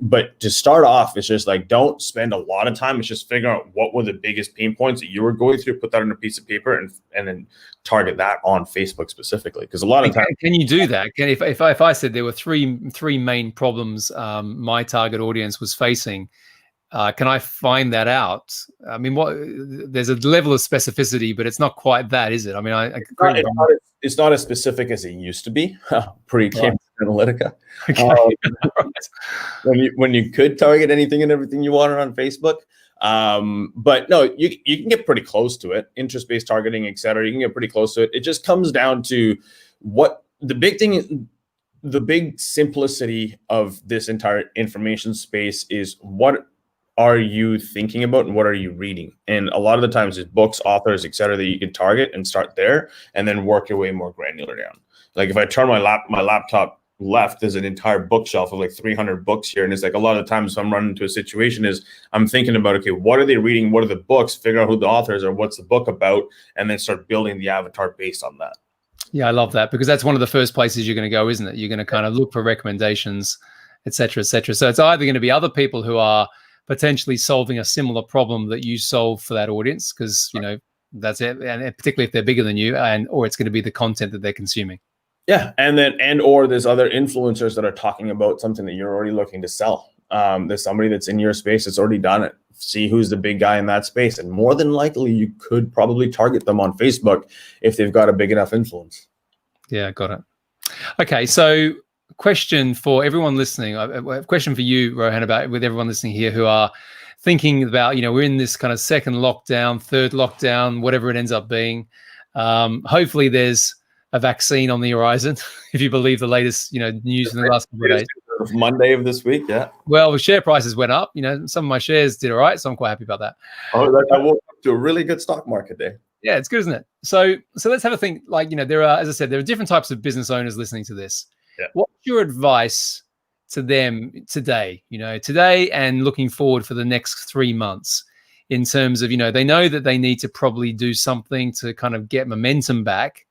But to start off, it's just like, don't spend a lot of time. It's just figure out what were the biggest pain points that you were going through, put that on a piece of paper and then target that on Facebook specifically. Because a lot of times, can you do that? If I said there were three main problems my target audience was facing, can I find that out? I mean, there's a level of specificity, but it's not quite that, is it? I mean, it's not as specific as it used to be. Pre-Cambridge Analytica. When you could target anything and everything you wanted on Facebook. But no, you can get pretty close to it. Interest-based targeting, et cetera. You can get pretty close to it. It just comes down to what the big thing is. The big simplicity of this entire information space is, what are you thinking about and what are you reading? And a lot of the times it's books, authors, et cetera, that you can target and start there and then work your way more granular down. Like if I turn my laptop left, there's an entire bookshelf of like 300 books here. And it's like a lot of the times if I'm running into a situation is I'm thinking about, okay, what are they reading? What are the books? Figure out who the authors are, what's the book about, and then start building the avatar based on that. Yeah, I love that, because that's one of the first places you're going to go, isn't it? You're going to kind of look for recommendations, et cetera, et cetera. So it's either going to be other people who are potentially solving a similar problem that you solve for that audience, because, that's it. And particularly if they're bigger than you, or it's going to be the content that they're consuming. Yeah. Or there's other influencers that are talking about something that you're already looking to sell. There's somebody that's in your space that's already done it. See who's the big guy in that space. And more than likely, you could probably target them on Facebook if they've got a big enough influence. Yeah, got it. Okay, so question for everyone listening. A question for you, Rohan, with everyone listening here who are thinking about, we're in this kind of second lockdown, third lockdown, whatever it ends up being. Hopefully there's a vaccine on the horizon, if you believe the latest, news in the last couple of days. Monday of this week, yeah. Well, the share prices went up. Some of my shares did all right, so I'm quite happy about that. Oh, that woke up to a really good stock market day. Yeah, it's good, isn't it? So let's have a think. Like, there are, as I said, there are different types of business owners listening to this. Yeah. What's your advice to them today? Today and looking forward for the next 3 months, in terms of, they know that they need to probably do something to kind of get momentum back.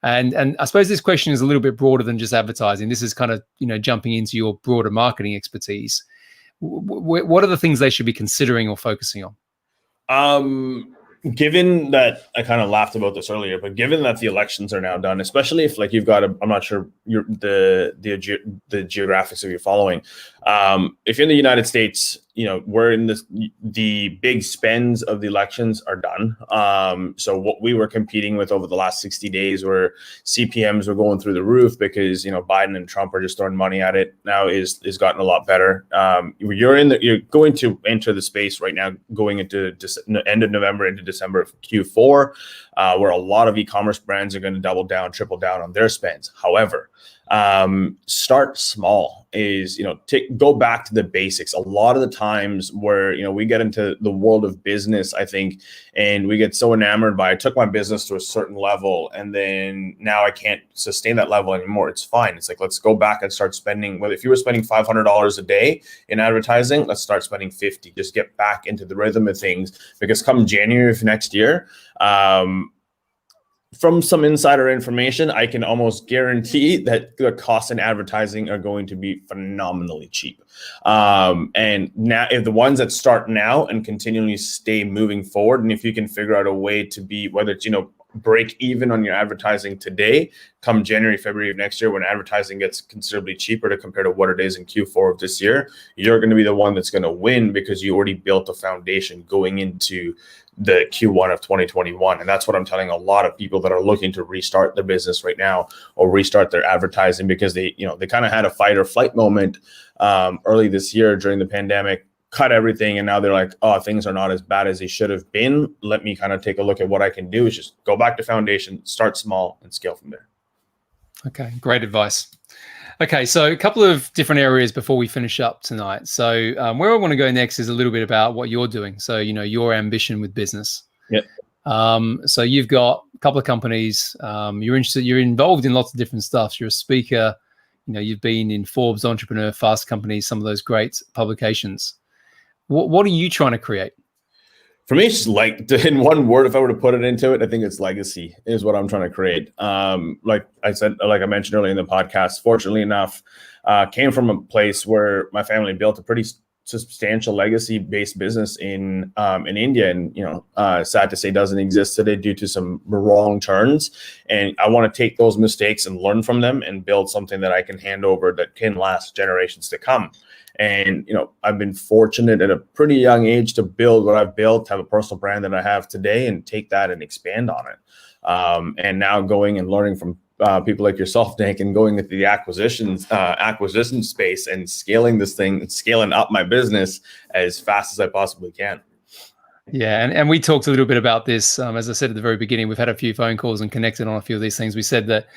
And I suppose this question is a little bit broader than just advertising. This is kind of, jumping into your broader marketing expertise. What are the things they should be considering or focusing on? Given that, I kind of laughed about this earlier, but given that the elections are now done, especially if like you've got I'm not sure the geographics of your following. If you're in the United States, we're in the big spends of the elections are done. So what we were competing with over the last 60 days, where CPMs were going through the roof because, Biden and Trump are just throwing money at it, now is gotten a lot better. You're going to enter the space right now, going into end of November into December of Q4, where a lot of e-commerce brands are going to double down, triple down on their spends. However, start small. Is go back to the basics. A lot of the times where, we get into the world of business, I think, and we get so enamored by, I took my business to a certain level and then now I can't sustain that level anymore. It's fine. It's like, let's go back and start spending. Well, if you were spending $500 a day in advertising, let's start spending 50. Just get back into the rhythm of things, because come January of next year, from some insider information, I can almost guarantee that the costs in advertising are going to be phenomenally cheap. And now, if the ones that start now and continually stay moving forward, and if you can figure out a way to be, whether it's, break even on your advertising today, come January, February of next year, when advertising gets considerably cheaper to compare to what it is in Q4 of this year, you're going to be the one that's going to win, because you already built a foundation going into the Q1 of 2021. And that's what I'm telling a lot of people that are looking to restart their business right now or restart their advertising, because they kind of had a fight or flight moment early this year during the pandemic, cut everything, and now they're like, oh, things are not as bad as they should have been. Let me kind of take a look at what I can do. Is just go back to foundation, start small, and scale from there. Okay, great advice. Okay, so a couple of different areas before we finish up tonight. So where I want to go next is a little bit about what you're doing. So, your ambition with business. Yep. So you've got a couple of companies. You're involved in lots of different stuff. You're a speaker. You've been in Forbes, Entrepreneur, Fast Company, some of those great publications. What are you trying to create? For me, it's just like, in one word, if I were to put it into it, I think it's legacy is what I'm trying to create. Like I mentioned earlier in the podcast, fortunately enough, came from a place where my family built a pretty substantial legacy-based business in India, and sad to say doesn't exist today due to some wrong turns. And I want to take those mistakes and learn from them and build something that I can hand over that can last generations to come. And, I've been fortunate at a pretty young age to build what I've built, have a personal brand that I have today, and take that and expand on it. And now going and learning from people like yourself, Nick, and going into the acquisition space and scaling this thing and scaling up my business as fast as I possibly can. Yeah, and we talked a little bit about this. As I said at the very beginning, we've had a few phone calls and connected on a few of these things. We said that,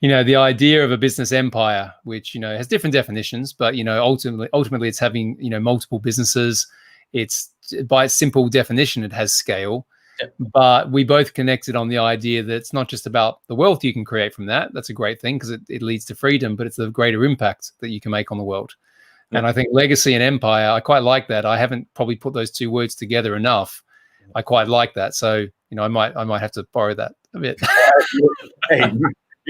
the idea of a business empire, which, has different definitions, but, ultimately it's having, multiple businesses. It's, by its simple definition, it has scale. Yep. But we both connected on the idea that it's not just about the wealth you can create from that. That's a great thing, because it leads to freedom, but it's the greater impact that you can make on the world. And I think legacy and empire, I quite like that. I haven't probably put those two words together enough. I quite like that. So, I might have to borrow that a bit. Hey,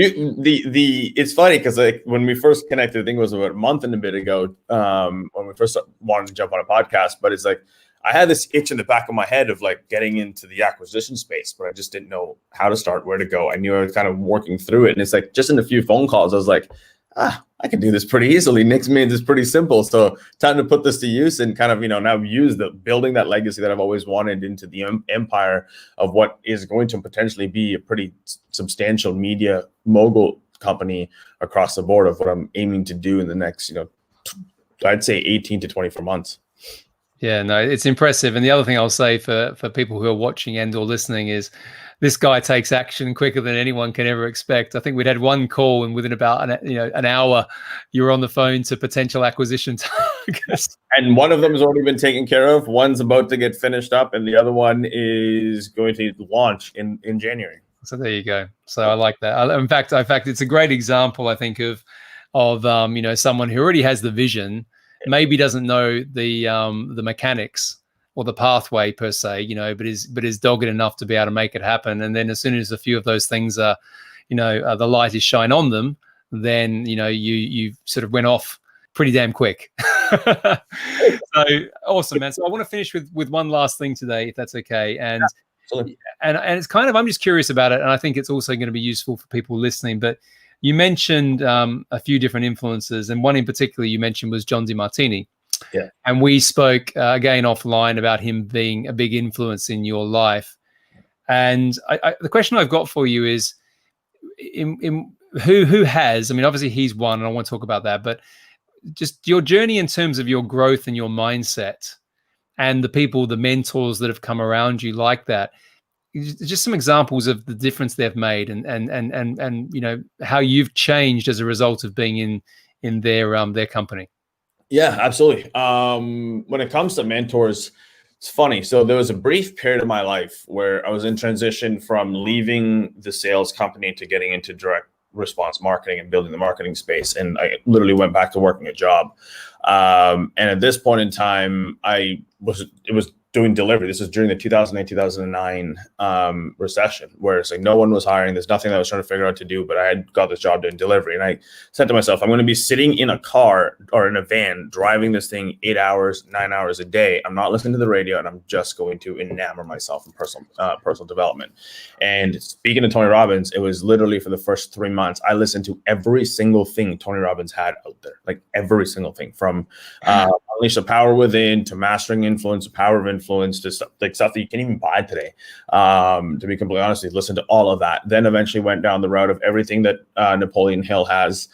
it's funny because, like, when we first connected, I think it was about a month and a bit ago, when we first wanted to jump on a podcast, but it's like, I had this itch in the back of my head of like getting into the acquisition space, but I just didn't know how to start, where to go. I knew I was kind of working through it. And it's like, just in a few phone calls, I was like, I can do this pretty easily. Nick's made this pretty simple. So time to put this to use and kind of, now use building that legacy that I've always wanted into the empire of what is going to potentially be a pretty substantial media mogul company across the board of what I'm aiming to do in the next, I'd say 18 to 24 months. Yeah, no, it's impressive. And the other thing I'll say for people who are watching and or listening is, this guy takes action quicker than anyone can ever expect. I think we'd had one call, and within about an hour, you were on the phone to potential acquisition targets. And one of them has already been taken care of. One's about to get finished up, and the other one is going to launch in January. So there you go. So I like that. In fact, it's a great example, I think, of someone who already has the vision, maybe doesn't know the mechanics or the pathway per se, but is dogged enough to be able to make it happen. And then as soon as a few of those things are, the light is shine on them, then, you sort of went off pretty damn quick. So awesome, man. So I want to finish with one last thing today, if that's okay. And it's kind of, I'm just curious about it. And I think it's also going to be useful for people listening, but you mentioned a few different influences, and one in particular you mentioned was John DeMartini. Yeah. And we spoke again offline about him being a big influence in your life. And the question I've got for you is, in who has, obviously he's one, and I want to talk about that, but just your journey in terms of your growth and your mindset and the people, the mentors that have come around you like that. Just some examples of the difference they've made and how you've changed as a result of being in their company. Yeah, absolutely. When it comes to mentors, it's funny. So there was a brief period of my life where I was in transition from leaving the sales company to getting into direct response marketing and building the marketing space. And I literally went back to working a job. And at this point in time, it was doing delivery. This was during the 2008, 2009 recession, where it's like no one was hiring. There's nothing that I was trying to figure out to do, but I had got this job doing delivery. And I said to myself, I'm going to be sitting in a car or in a van, driving this thing 8 hours, 9 hours a day. I'm not listening to the radio, and I'm just going to enamor myself in personal development. And speaking of Tony Robbins, it was literally for the first 3 months, I listened to every single thing Tony Robbins had out there, like every single thing, from Unleash the Power Within to Mastering Influence, the Power of Influence, to stuff that you can't even buy today. To be completely honest, listen to all of that. Then eventually went down the route of everything that Napoleon Hill has.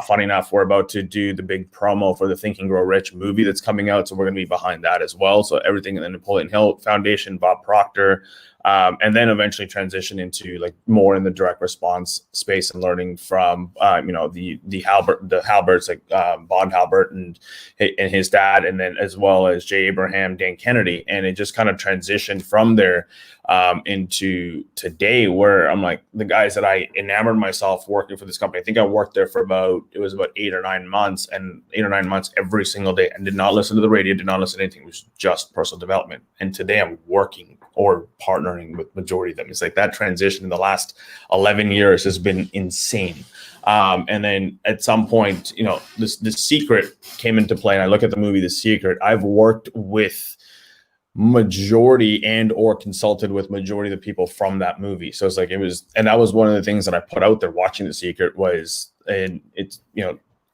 Funny enough, we're about to do the big promo for the Think and Grow Rich movie that's coming out, so we're going to be behind that as well. So everything in the Napoleon Hill Foundation, Bob Proctor, and then eventually transition into like more in the direct response space and learning from the Halberts, like Bond Halbert and his dad, and then as well as Jay Abraham, Dan Kennedy, and it just kind of transitioned from there into today, where I'm like the guys that I enamored myself working for this company. I think I worked there for about 8 or 9 months, and 8 or 9 months every single day, and did not listen to the radio, did not listen to anything. It was just personal development. And today I'm working or partnering with majority of them. It's like that transition in the last 11 years has been insane. And then at some point, the Secret came into play, and I look at the movie The Secret. I've worked with majority and or consulted with majority of the people from that movie. So it's like and that was one of the things that I put out there watching The Secret was, and it's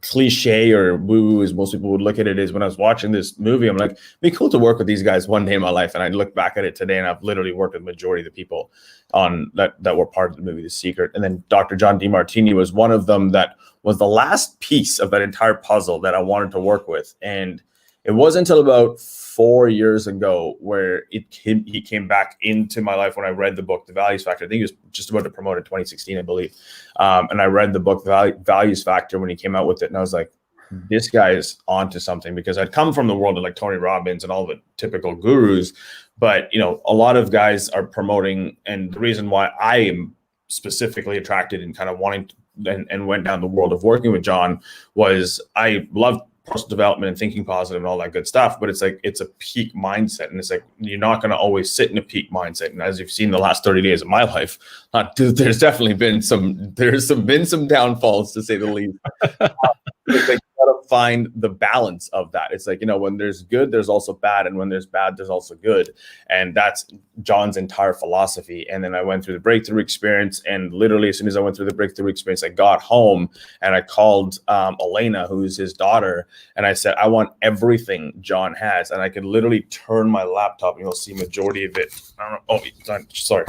cliche or woo as most people would look at it, is when I was watching this movie, I'm like, it'd be cool to work with these guys one day in my life. And I look back at it today, and I've literally worked with majority of the people on that were part of the movie The Secret. And then Dr. John DeMartini was one of them that was the last piece of that entire puzzle that I wanted to work with. And it wasn't until about 4 years ago where he came back into my life when I read the book, The Values Factor. I think he was just about to promote in 2016, I believe. And I read the book, The Values Factor, when he came out with it. And I was like, this guy is onto something, because I'd come from the world of like Tony Robbins and all the typical gurus. But, a lot of guys are promoting. And the reason why I am specifically attracted and kind of wanting to, and went down the world of working with John was I loved personal development and thinking positive and all that good stuff, but it's like it's a peak mindset, and it's like you're not going to always sit in a peak mindset. And as you've seen the last 30 days of my life, there's definitely been some downfalls, to say the least. It's like you gotta find the balance of that. It's like, when there's good, there's also bad, and when there's bad, there's also good. And that's John's entire philosophy. And then I went through the breakthrough experience, and literally as soon as I went through the breakthrough experience, I got home and I called Elena, who's his daughter, and I said, I want everything John has. And I could literally turn my laptop and you'll see majority of it. I don't know. Oh, sorry.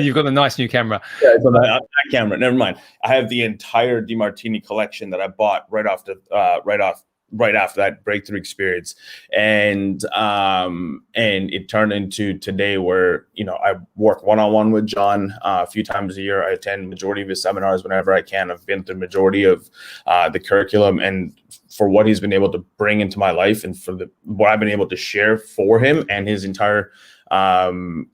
You've got a nice new camera. Yeah, it's on that camera. Never mind. I have the entire DeMartini collection that I bought right after that breakthrough experience, and it turned into today where I work one-on-one with John a few times a year. I attend majority of his seminars whenever I can. I've been through majority of the curriculum, and for what he's been able to bring into my life, and for what I've been able to share for him, and his entire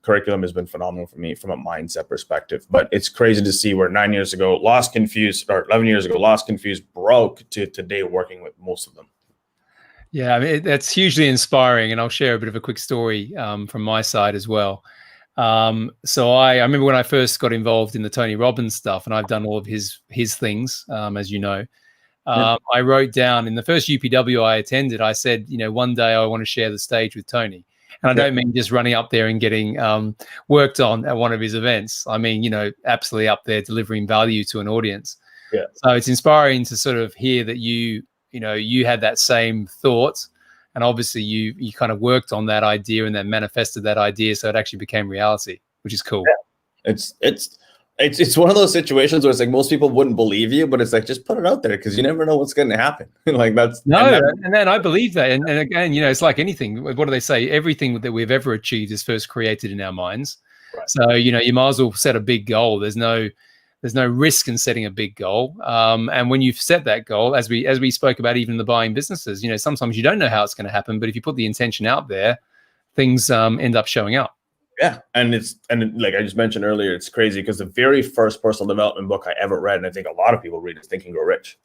curriculum has been phenomenal for me from a mindset perspective. But it's crazy to see where 9 years ago, lost, confused, or 11 years ago, lost, confused, broke, to today working with most of them. Yeah, I mean, that's hugely inspiring. And I'll share a bit of a quick story from my side as well. So I remember when I first got involved in the Tony Robbins stuff, and I've done all of his things, as you know. I wrote down in the first UPW I attended, I said, one day I want to share the stage with Tony. And I don't mean just running up there and getting worked on at one of his events. I mean, absolutely up there delivering value to an audience. Yeah. So it's inspiring to sort of hear that you had that same thought, and obviously you kind of worked on that idea and then manifested that idea, so it actually became reality, which is cool. Yeah. It's one of those situations where it's like most people wouldn't believe you, but it's like, just put it out there, because you never know what's going to happen. Like and then I believe that. And again, it's like anything. What do they say? Everything that we've ever achieved is first created in our minds. Right. So, you might as well set a big goal. There's no There's no risk in setting a big goal. And when you've set that goal, as we spoke about, even the buying businesses, sometimes you don't know how it's going to happen, but if you put the intention out there, things end up showing up. Yeah. And like I just mentioned earlier, it's crazy because the very first personal development book I ever read, and I think a lot of people read, is Think and Grow Rich.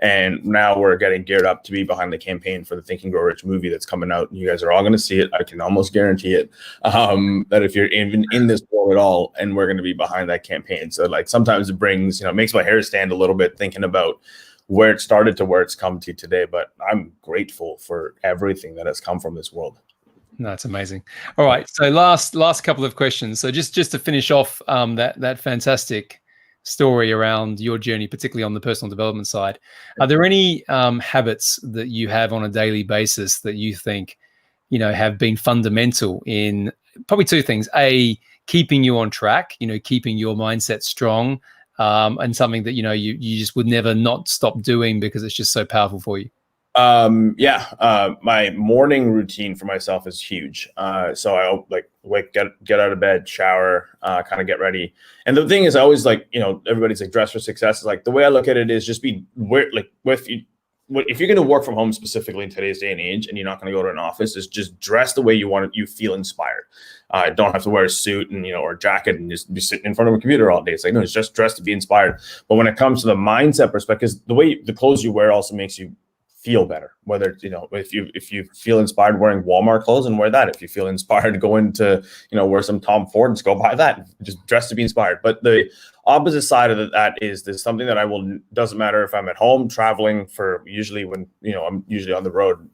And now we're getting geared up to be behind the campaign for the Think and Grow Rich movie that's coming out. You guys are all going to see it. I can almost guarantee it. That if you're even in this world at all, and we're going to be behind that campaign. So like sometimes it brings, it makes my hair stand a little bit thinking about where it started to where it's come to today. But I'm grateful for everything that has come from this world. That's amazing. All right. So last couple of questions. So just to finish off that fantastic story around your journey, particularly on the personal development side, are there any habits that you have on a daily basis that you think have been fundamental in probably two things: A, keeping you on track, keeping your mindset strong, and something that you just would never not stop doing because it's just so powerful for you? My morning routine for myself is huge. So I get out of bed, shower, kind of get ready. And the thing is, I always everybody's like, dress for success. Is like, the way I look at it is just if you're going to work from home specifically in today's day and age, and you're not going to go to an office, is just dress the way you want it. You feel inspired. Don't have to wear a suit and, or a jacket and just be sitting in front of a computer all day. It's like, no, it's just dress to be inspired. But when it comes to the mindset perspective, the clothes you wear also makes you feel better. Whether if you feel inspired wearing Walmart clothes, and wear that. If you feel inspired to go into wear some Tom Ford's, go buy that. Just dress to be inspired. But the opposite side of that is there's something that doesn't matter if I'm at home traveling, for usually when I'm usually on the road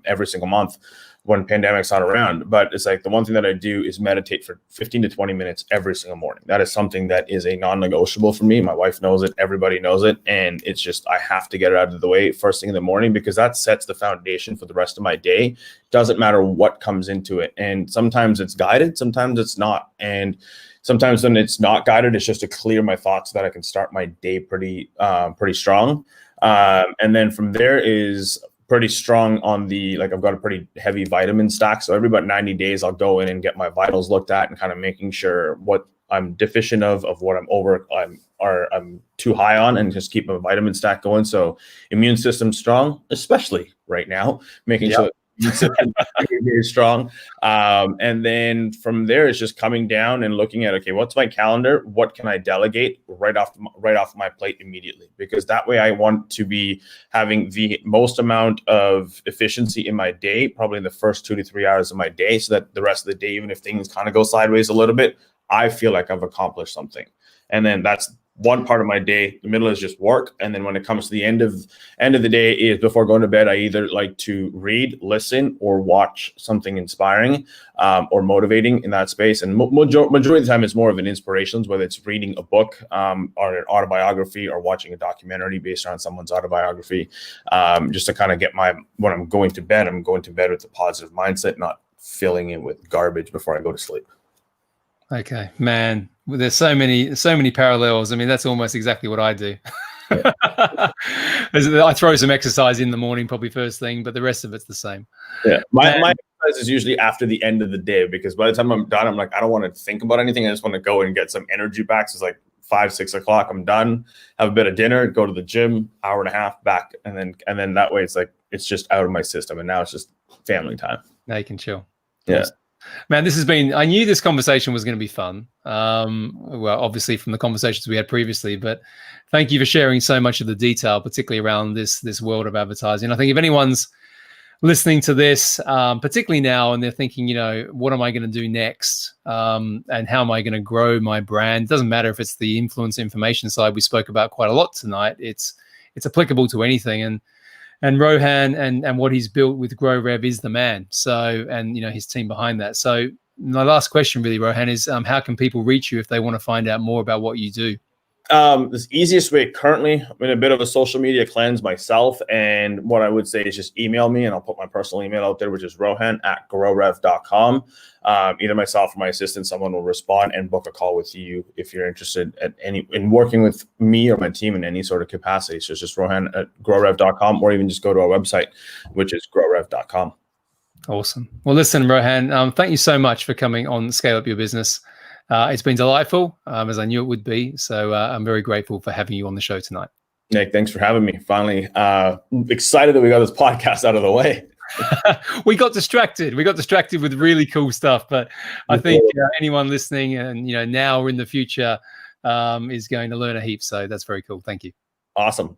every single month when pandemic's not around. But it's like the one thing that I do is meditate for 15 to 20 minutes every single morning. That is something that is a non-negotiable for me. My wife knows it. Everybody knows it. And it's just, I have to get it out of the way first thing in the morning, because that sets the foundation for the rest of my day. Doesn't matter what comes into it. And sometimes it's guided, sometimes it's not. And sometimes when it's not guided, it's just to clear my thoughts so that I can start my day pretty strong. And then from there is pretty strong on I've got a pretty heavy vitamin stack. So every about 90 days, I'll go in and get my vitals looked at and kind of making sure what I'm deficient of what I'm too high on, and just keep my vitamin stack going. So immune system strong, especially right now, making sure very strong. And then from there, it's just coming down and looking at, okay, what's my calendar? What can I delegate right off my plate immediately? Because that way I want to be having the most amount of efficiency in my day, probably in the first 2 to 3 hours of my day, so that the rest of the day, even if things kind of go sideways a little bit, I feel like I've accomplished something. And then that's one part of my day. The middle is just work. And then when it comes to the end of the day, is before going to bed, I either like to read, listen, or watch something inspiring or motivating in that space. And majority of the time, it's more of an inspiration, whether it's reading a book or an autobiography, or watching a documentary based on someone's autobiography, just to kind of get when I'm going to bed with a positive mindset, not filling it with garbage before I go to sleep. Okay, man. There's so many parallels. I mean, that's almost exactly what I do. Yeah. I throw some exercise in the morning, probably first thing, but the rest of it's the same. Yeah, my exercise is usually after the end of the day, because by the time I'm done, I'm like, I don't want to think about anything. I just want to go and get some energy back. So it's like 5-6 o'clock, I'm done, have a bit of dinner, go to the gym, hour and a half back, and then that way it's like it's just out of my system, and now it's just family time. Now you can chill. Yeah. Awesome. Man, I knew this conversation was going to be fun. Well, obviously from the conversations we had previously, but thank you for sharing so much of the detail, particularly around this world of advertising. I think if anyone's listening to this, particularly now, and they're thinking, what am I going to do next? And how am I going to grow my brand? It doesn't matter if it's the influence information side we spoke about quite a lot tonight. It's applicable to anything. And Rohan and what he's built with Grow Rev is the man. So, and his team behind that. So my last question really, Rohan, is how can people reach you if they want to find out more about what you do? The easiest way currently, I'm in a bit of a social media cleanse myself. And what I would say is just email me, and I'll put my personal email out there, which is rohan@growrev.com. Either myself or my assistant, someone will respond and book a call with you if you're interested in working with me or my team in any sort of capacity. So it's just rohan@growrev.com, or even just go to our website, which is growrev.com. Awesome. Well, listen, Rohan, thank you so much for coming on Scale Up Your Business. It's been delightful, as I knew it would be. So I'm very grateful for having you on the show tonight. Nick, thanks for having me. Finally, excited that we got this podcast out of the way. We got distracted with really cool stuff, but I think anyone listening and now or in the future is going to learn a heap. So that's very cool. Thank you. Awesome.